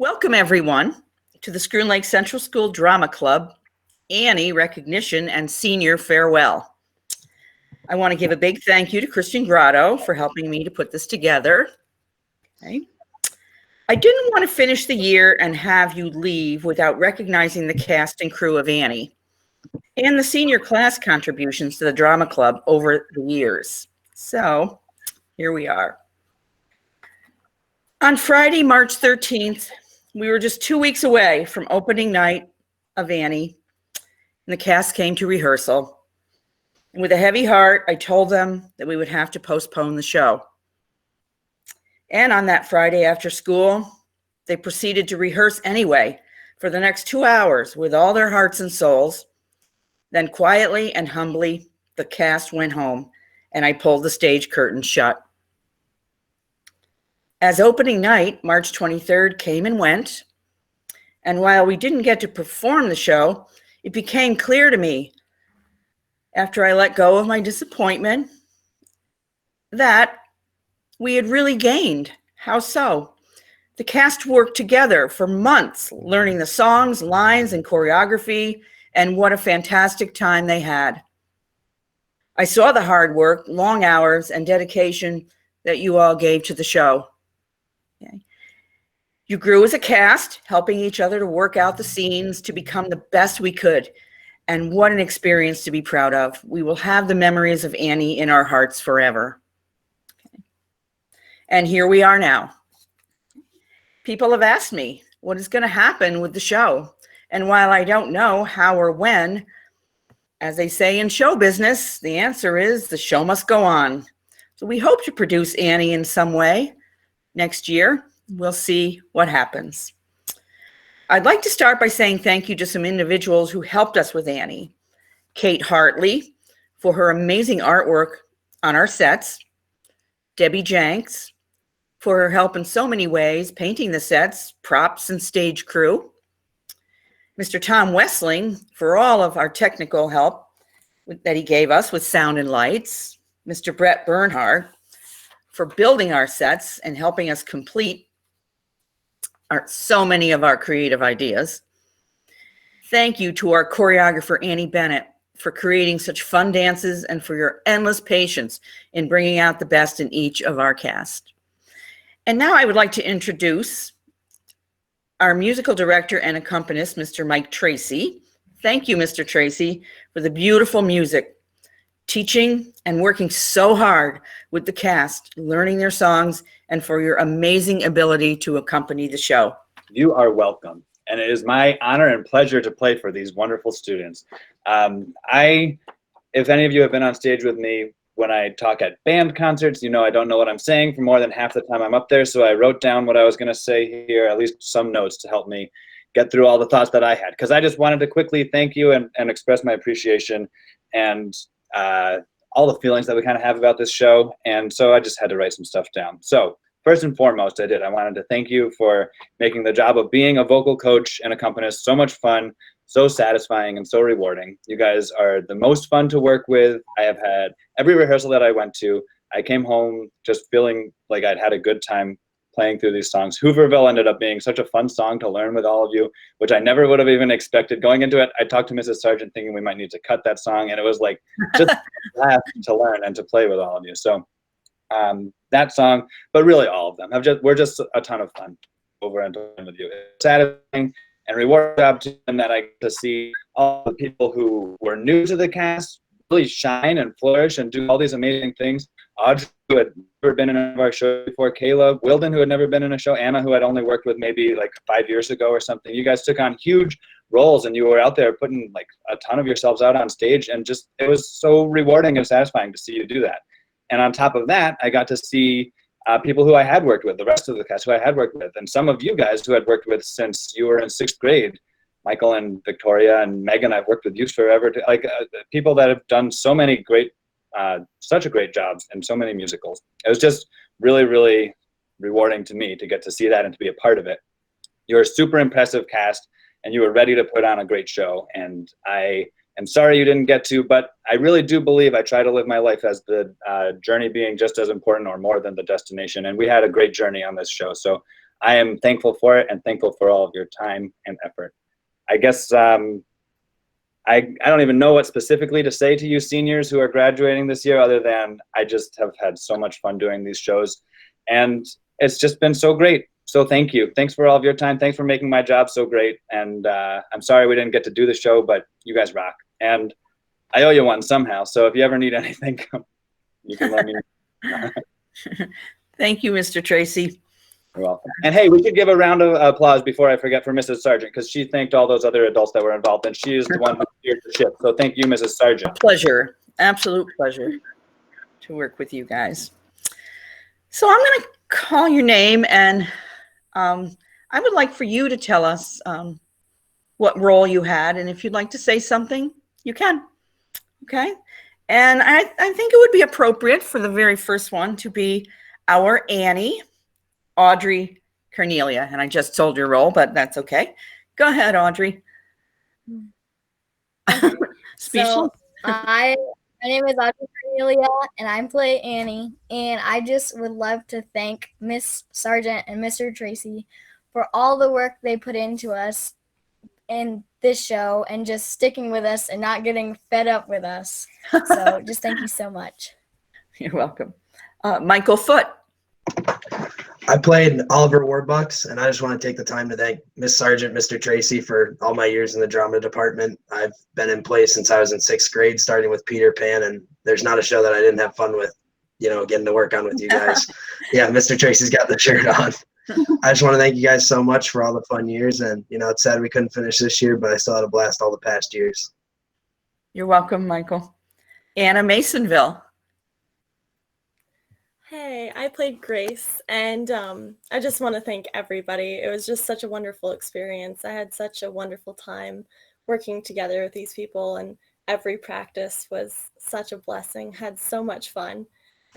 Welcome, everyone, to the Schroon Lake Central School Drama Club Annie Recognition and Senior Farewell. I want to give a big thank you to Christian Grotto for helping me to put this together. Okay. I didn't want to finish the year and have you leave without recognizing the cast and crew of Annie and the senior class contributions to the drama club over the years. So here we are. On Friday, March 13th, we were just 2 weeks away from opening night of Annie, and the cast came to rehearsal. And with a heavy heart, I told them that we would have to postpone the show. And on that Friday after school, they proceeded to rehearse anyway for the next 2 hours with all their hearts and souls. Then quietly and humbly, the cast went home, and I pulled the stage curtain shut. As opening night, March 23rd, came and went, and while we didn't get to perform the show, it became clear to me, after I let go of my disappointment, that we had really gained. How so? The cast worked together for months, learning the songs, lines, and choreography, and what a fantastic time they had. I saw the hard work, long hours, and dedication that you all gave to the show. Okay. You grew as a cast, helping each other to work out the scenes to become the best we could. And what an experience to be proud of. We will have the memories of Annie in our hearts forever. Okay. And here we are now. People have asked me what is going to happen with the show. And while I don't know how or when, as they say in show business, the answer is the show must go on. So we hope to produce Annie in some way. Next year, we'll see what happens. I'd like to start by saying thank you to some individuals who helped us with Annie. Kate Hartley for her amazing artwork on our sets. Debbie Jenks for her help in so many ways, painting the sets, props, and stage crew. Mr. Tom Wessling for all of our technical help that he gave us with sound and lights. Mr. Brett Bernhardt for building our sets and helping us complete so many of our creative ideas. Thank you to our choreographer, Annie Bennett, for creating such fun dances and for your endless patience in bringing out the best in each of our cast. And now I would like to introduce our musical director and accompanist, Mr. Mike Tracy. Thank you, Mr. Tracy, for the beautiful music, teaching and working so hard with the cast, learning their songs, and for your amazing ability to accompany the show. You are welcome. And it is my honor and pleasure to play for these wonderful students. If any of you have been on stage with me, when I talk at band concerts, you know I don't know what I'm saying for more than half the time I'm up there. So I wrote down what I was going to say here, at least some notes to help me get through all the thoughts that I had. Because I just wanted to quickly thank you and express my appreciation and all the feelings that we kind of have about this show. And so I just had to write some stuff down. So first and foremost, I wanted to thank you for making the job of being a vocal coach and accompanist so much fun, so satisfying, and so rewarding. You guys are the most fun to work with. I have had every rehearsal that I went to, I came home just feeling like I'd had a good time playing through these songs. Hooverville ended up being such a fun song to learn with all of you, which I never would have even expected. Going into it, I talked to Mrs. Sargent thinking we might need to cut that song, and it was like just to learn and to play with all of you. So that song, but really all of them, we're just a ton of fun over and over with you. It's satisfying and rewarding job to them that I get to see all the people who were new to the cast really shine and flourish and do all these amazing things. Audrey, who had never been in one of our shows before, Caleb, Wilden, who had never been in a show, Anna, who had only worked with maybe like 5 years ago or something. You guys took on huge roles and you were out there putting like a ton of yourselves out on stage, and just it was so rewarding and satisfying to see you do that. And on top of that, I got to see people who I had worked with, the rest of the cast who I had worked with, and some of you guys who had worked with since you were in 6th grade. Michael and Victoria and Megan, I've worked with you forever. People that have done so many great, such a great job in so many musicals. It was just really, really rewarding to me to get to see that and to be a part of it. You're a super impressive cast, and you were ready to put on a great show. And I am sorry you didn't get to, but I really do believe I try to live my life as the journey being just as important or more than the destination. And we had a great journey on this show. So I am thankful for it and thankful for all of your time and effort. I guess I don't even know what specifically to say to you seniors who are graduating this year, other than I just have had so much fun doing these shows, and it's just been so great. So thank you. Thanks for all of your time. Thanks for making my job so great. And I'm sorry we didn't get to do the show, but you guys rock. And I owe you one somehow. So if you ever need anything, you can let me know. Thank you, Mr. Tracy. You're welcome. And hey, we should give a round of applause before I forget for Mrs. Sargent, because she thanked all those other adults that were involved, and she is the one who steered the ship. So thank you, Mrs. Sargent. Pleasure, absolute pleasure to work with you guys. So I'm going to call your name, and I would like for you to tell us what role you had, and if you'd like to say something, you can. Okay? And I think it would be appropriate for the very first one to be our Annie, Audrey Cornelia. And I just told your role, but that's okay. Go ahead, Audrey. Okay. Speechless? My name is Audrey Cornelia, and I play Annie. And I just would love to thank Miss Sargent and Mr. Tracy for all the work they put into us in this show and just sticking with us and not getting fed up with us. So just thank you so much. You're welcome. Michael Foote. I played Oliver Warbucks, and I just want to take the time to thank Miss Sargent, Mr. Tracy for all my years in the drama department. I've been in play since I was in 6th grade, starting with Peter Pan, and there's not a show that I didn't have fun with, getting to work on with you guys. Yeah, Mr. Tracy's got the shirt on. I just want to thank you guys so much for all the fun years, and, it's sad we couldn't finish this year, but I still had a blast all the past years. You're welcome, Michael. Anna Masonville. Hey, I played Grace, and I just want to thank everybody. It was just such a wonderful experience. I had such a wonderful time working together with these people, and every practice was such a blessing. Had so much fun,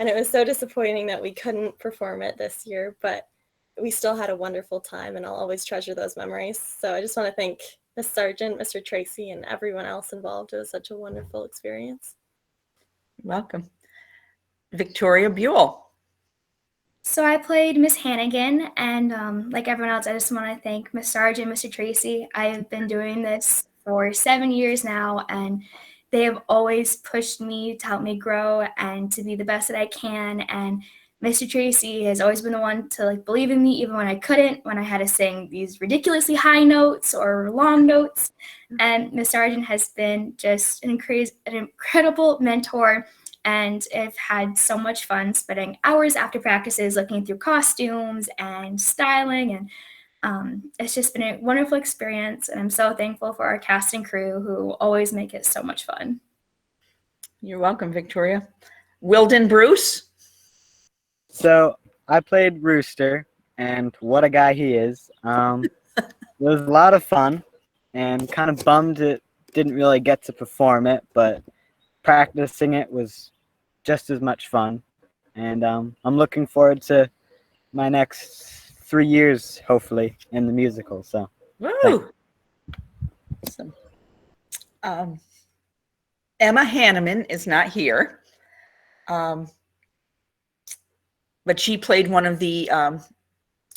and it was so disappointing that we couldn't perform it this year, but we still had a wonderful time, and I'll always treasure those memories. So I just want to thank Miss Sargent, Mr. Tracy, and everyone else involved. It was such a wonderful experience. You're welcome. Victoria Buell. So I played Miss Hannigan, and like everyone else, I just want to thank Miss Sargent, Mr. Tracy. I have been doing this for 7 years now, and they have always pushed me to help me grow and to be the best that I can. And Mr. Tracy has always been the one to believe in me, even when I couldn't, when I had to sing these ridiculously high notes or long notes. And Miss Sargent has been just an incredible mentor. And I've had so much fun spending hours after practices looking through costumes and styling. And it's just been a wonderful experience. And I'm so thankful for our cast and crew who always make it so much fun. You're welcome, Victoria. Wilden Bruce. So I played Rooster, and what a guy he is. It was a lot of fun, and kind of bummed it didn't really get to perform it, but practicing it was just as much fun, and I'm looking forward to my next 3 years, hopefully, in the musical. So, Woo! Awesome. Emma Hanneman is not here, but she played one of the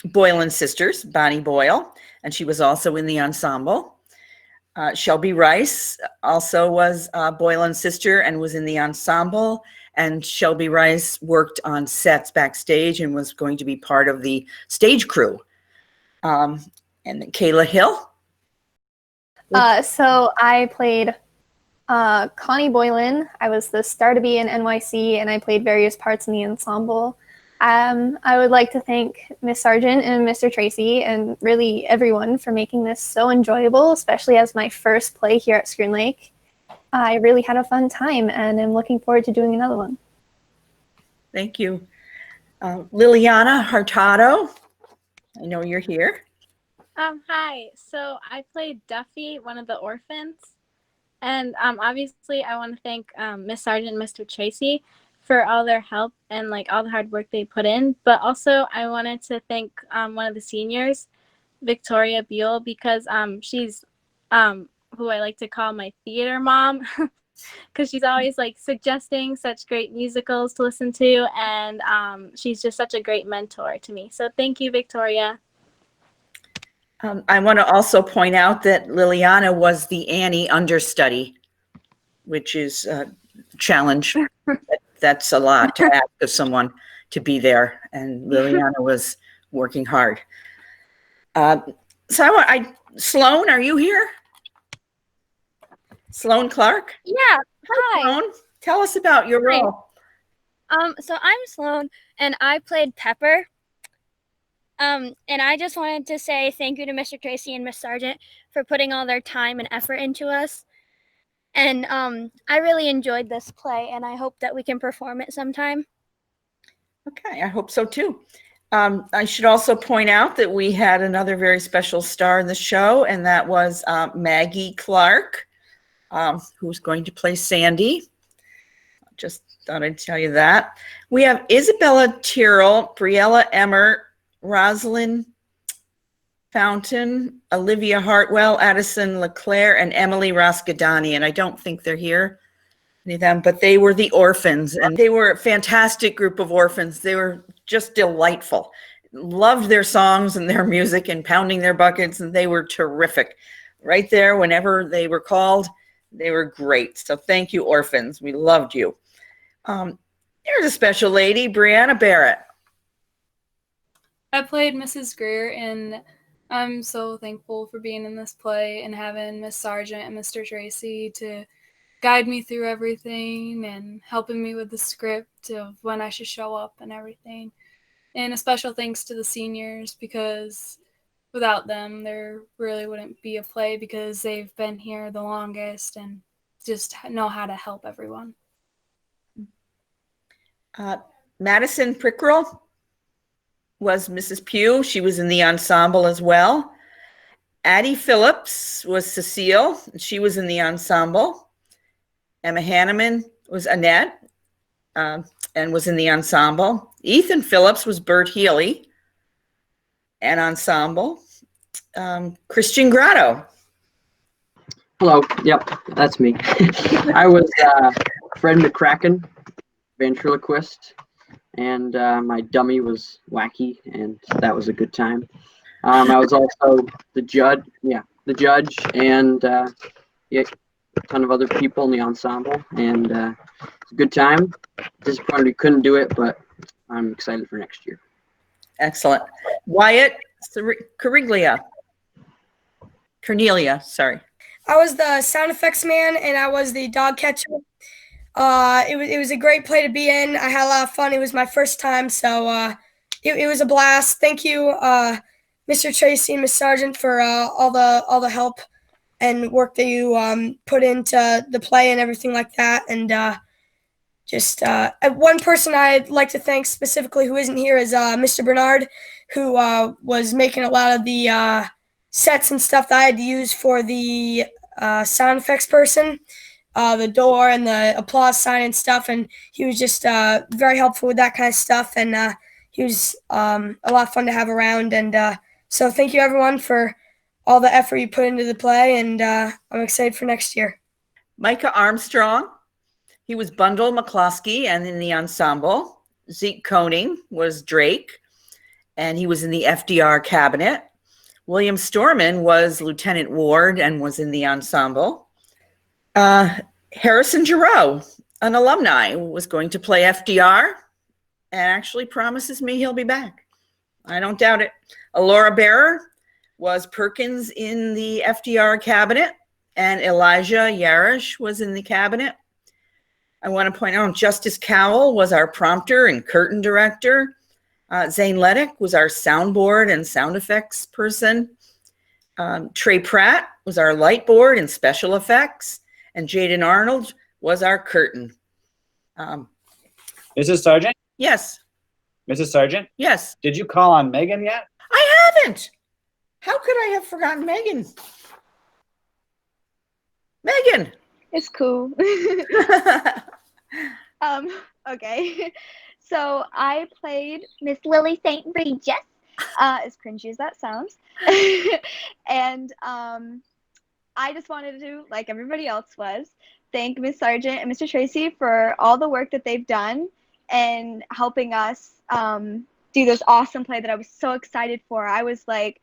Boylan sisters, Bonnie Boyle, and she was also in the ensemble. Shelby Rice also was Boylan's sister and was in the ensemble. And Shelby Rice worked on sets backstage and was going to be part of the stage crew. And then Kayla Hill. So I played Connie Boylan. I was the star to be in NYC, and I played various parts in the ensemble. I would like to thank Miss Sargent and Mr. Tracy and really everyone for making this so enjoyable, especially as my first play here at Screen Lake. I really had a fun time, and I'm looking forward to doing another one. Thank you. Liliana Hurtado, I know you're here. Hi. So I played Duffy, one of the orphans. And obviously I want to thank Miss Sargent and Mr. Tracy for all their help and all the hard work they put in. But also I wanted to thank one of the seniors, Victoria Buell, because she's who I like to call my theater mom, because she's always suggesting such great musicals to listen to, and she's just such a great mentor to me. So thank you, Victoria. I want to also point out that Liliana was the Annie understudy, which is a challenge. That's a lot to ask of someone to be there, and Liliana was working hard. Sloan, are you here? Sloan Clark? Yeah. Hi. Sloan, tell us about your Hi. role. So I'm Sloan, and I played Pepper. And I just wanted to say thank you to Mr. Tracy and Miss Sargent for putting all their time and effort into us. And I really enjoyed this play, and I hope that we can perform it sometime. Okay, I hope so too. I should also point out that we had another very special star in the show, and that was Maggie Clark, who's going to play Sandy. Just thought I'd tell you that. We have Isabella Tyrrell, Briella Emmer, Rosalind Fountain, Olivia Hartwell, Addison LeClaire, and Emily Roscadani. And I don't think they're here, any of them, but they were the orphans, and they were a fantastic group of orphans. They were just delightful. Loved their songs and their music and pounding their buckets, and they were terrific. Right there, whenever they were called, they were great. So thank you, orphans. We loved you. Here's a special lady, Brianna Barrett. I played Mrs. Greer, and I'm so thankful for being in this play and having Miss Sargent and Mr. Tracy to guide me through everything and helping me with the script of when I should show up and everything. And a special thanks to the seniors, because without them, there really wouldn't be a play, because they've been here the longest and just know how to help everyone. Madison Prickrell was Mrs. Pugh. She was in the ensemble as well. Addie Phillips was Cecile. She was in the ensemble. Emma Hanneman was Annette and was in the ensemble. Ethan Phillips was Bert Healy and ensemble. Christian Grotto. Hello. Yep, that's me. I was Fred McCracken, ventriloquist, and my dummy was Wacky, and that was a good time. I was also the judge. Yeah, the judge, and a ton of other people in the ensemble, and it's a good time. Disappointed we couldn't do it, but I'm excited for next year. Excellent. Wyatt Cornelia, sorry. I was the sound effects man, and I was the dog catcher. It was a great play to be in. I had a lot of fun. It was my first time, so it was a blast. Thank you, Mr. Tracy and Miss Sargent, for all the help and work that you put into the play and everything like that. And just one person I'd like to thank specifically who isn't here is Mr. Bernard, who was making a lot of the sets and stuff that I had to use for the sound effects person, the door and the applause sign and stuff. And he was just very helpful with that kind of stuff. And he was a lot of fun to have around. And so thank you, everyone, for all the effort you put into the play. And I'm excited for next year. Micah Armstrong. He was Bundle McCloskey and in the ensemble. Zeke Koning was Drake, and he was in the FDR cabinet. William Storman was Lieutenant Ward and was in the ensemble. Harrison Giroux, an alumni, was going to play FDR and actually promises me he'll be back. I don't doubt it. Alora Bearer was Perkins in the FDR cabinet, and Elijah Yarish was in the cabinet. I want to point out Justice Cowell was our prompter and curtain director. Zane Leddick was our soundboard and sound effects person. Trey Pratt was our light board and special effects. And Jaden Arnold was our curtain. Mrs. Sargent? Yes. Mrs. Sargent? Yes. Did you call on Megan yet? I haven't. How could I have forgotten Megan? Megan. It's cool. Okay. So I played Miss Lily St. Regis, as cringy as that sounds. And I just wanted to, like everybody else was, thank Miss Sargent and Mr. Tracy for all the work that they've done and helping us do this awesome play that I was so excited for. I was like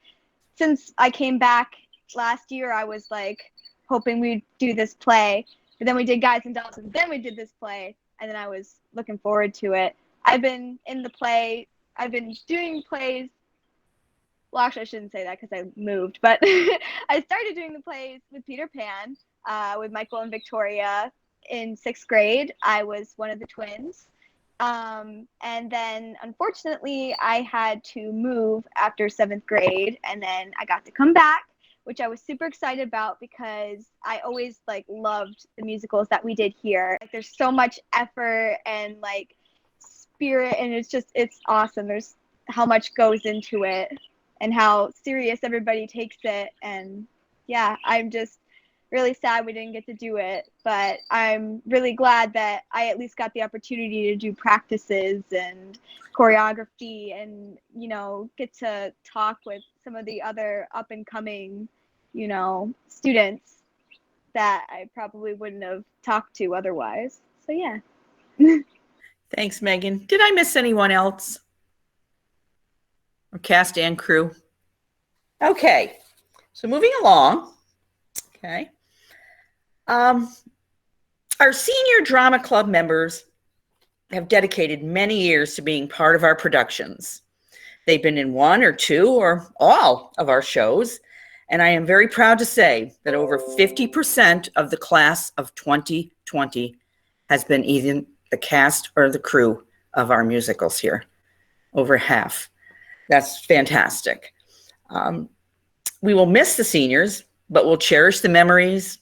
since I came back last year, I was like hoping we'd do this play, but then we did Guys and Dolls, and then we did this play, and then I was looking forward to it. I've been in the play. I've been doing plays. Well, actually, I shouldn't say that because I moved, but I started doing the plays with Peter Pan, with Michael and Victoria in 6th grade. I was one of the twins. And then, unfortunately, I had to move after 7th grade, and then I got to come back, which I was super excited about because I always like loved the musicals that we did here. Like, there's so much effort and like spirit, and it's awesome. There's how much goes into it and how serious everybody takes it. And yeah, I'm just really sad we didn't get to do it, but I'm really glad that I at least got the opportunity to do practices and choreography and, you know, get to talk with some of the other up and coming, you know, students that I probably wouldn't have talked to otherwise. So yeah. Thanks, Megan. Did I miss anyone else? Or cast and crew? Okay, so moving along. Okay. Our senior drama club members have dedicated many years to being part of our productions. They've been in one or two or all of our shows, and I am very proud to say that over 50% of the class of 2020 has been either the cast or the crew of our musicals here. Over half. That's fantastic. We will miss the seniors, but we'll cherish the memories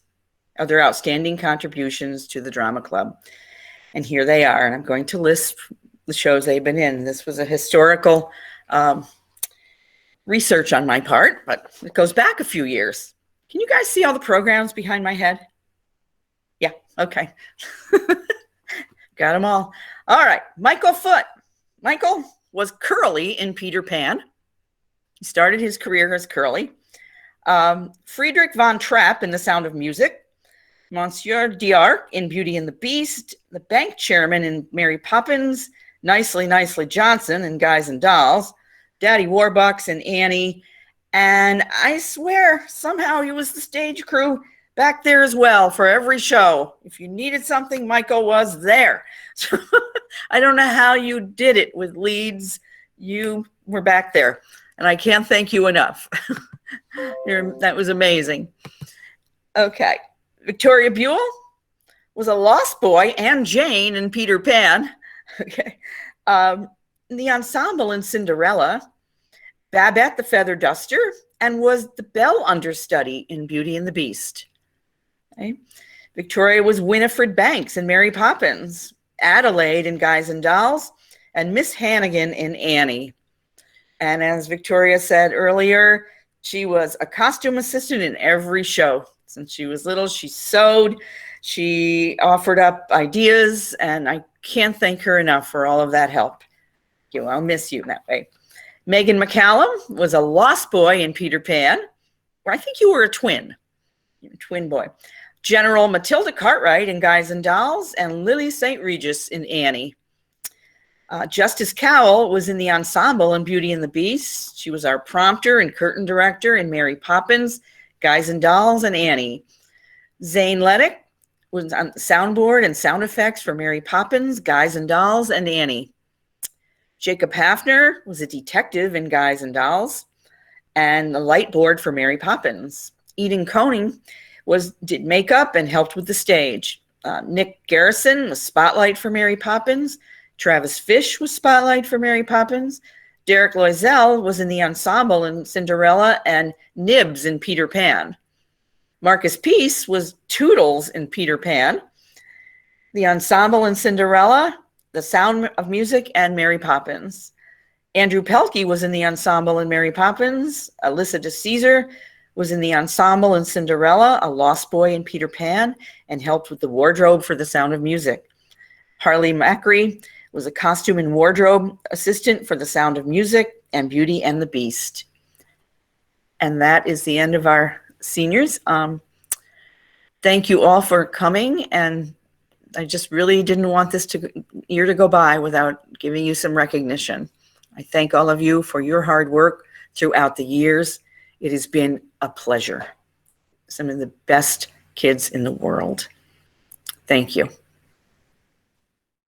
of their outstanding contributions to the drama club. And here they are, and I'm going to list the shows they've been in. This was a historical research on my part, but it goes back a few years. Can you guys see all the programs behind my head? Yeah, okay. Got them all. All right, Michael Foote. Michael was Curly in Peter Pan. He started his career as Curly. Friedrich von Trapp in The Sound of Music. Monsieur D'Arc in Beauty and the Beast. The bank chairman in Mary Poppins. Nicely Johnson in Guys and Dolls. Daddy Warbucks in Annie. And I swear, somehow he was the stage crew back there as well for every show. If you needed something, Michael was there. So I don't know how you did it with leads. You were back there. And I can't thank you enough. That was amazing. Okay. Victoria Buell was a lost boy and Jane in Peter Pan. Okay. The ensemble in Cinderella. Babette the Feather Duster, and was the bell understudy in Beauty and the Beast. Okay. Victoria was Winifred Banks in Mary Poppins, Adelaide in Guys and Dolls, and Miss Hannigan in Annie. And as Victoria said earlier, she was a costume assistant in every show. Since she was little, she sewed, she offered up ideas, and I can't thank her enough for all of that help. I'll miss you that way. Megan McCallum was a lost boy in Peter Pan, or I think you were a twin. You're a twin boy. General Matilda Cartwright in Guys and Dolls, and Lily St. Regis in Annie. Justice Cowell was in the ensemble in Beauty and the Beast. She was our prompter and curtain director in Mary Poppins, Guys and Dolls, and Annie. Zane Leddick was on the soundboard and sound effects for Mary Poppins, Guys and Dolls, and Annie. Jacob Hafner was a detective in Guys and Dolls and the light board for Mary Poppins. Eden Koning did makeup and helped with the stage. Nick Garrison was spotlight for Mary Poppins. Travis Fish was spotlight for Mary Poppins. Derek Loisel was in the ensemble in Cinderella and Nibs in Peter Pan. Marcus Peace was Toodles in Peter Pan. The ensemble in Cinderella, The Sound of Music, and Mary Poppins. Andrew Pelkey was in the ensemble in Mary Poppins. Alyssa DeCesar was in the ensemble in Cinderella, a lost boy in Peter Pan, and helped with the wardrobe for The Sound of Music. Harley Macri was a costume and wardrobe assistant for The Sound of Music and Beauty and the Beast. And that is the end of our seniors. Thank you all for coming, and I just really didn't want this year to go by without giving you some recognition. I thank all of you for your hard work throughout the years. It has been a pleasure. Some of the best kids in the world. Thank you.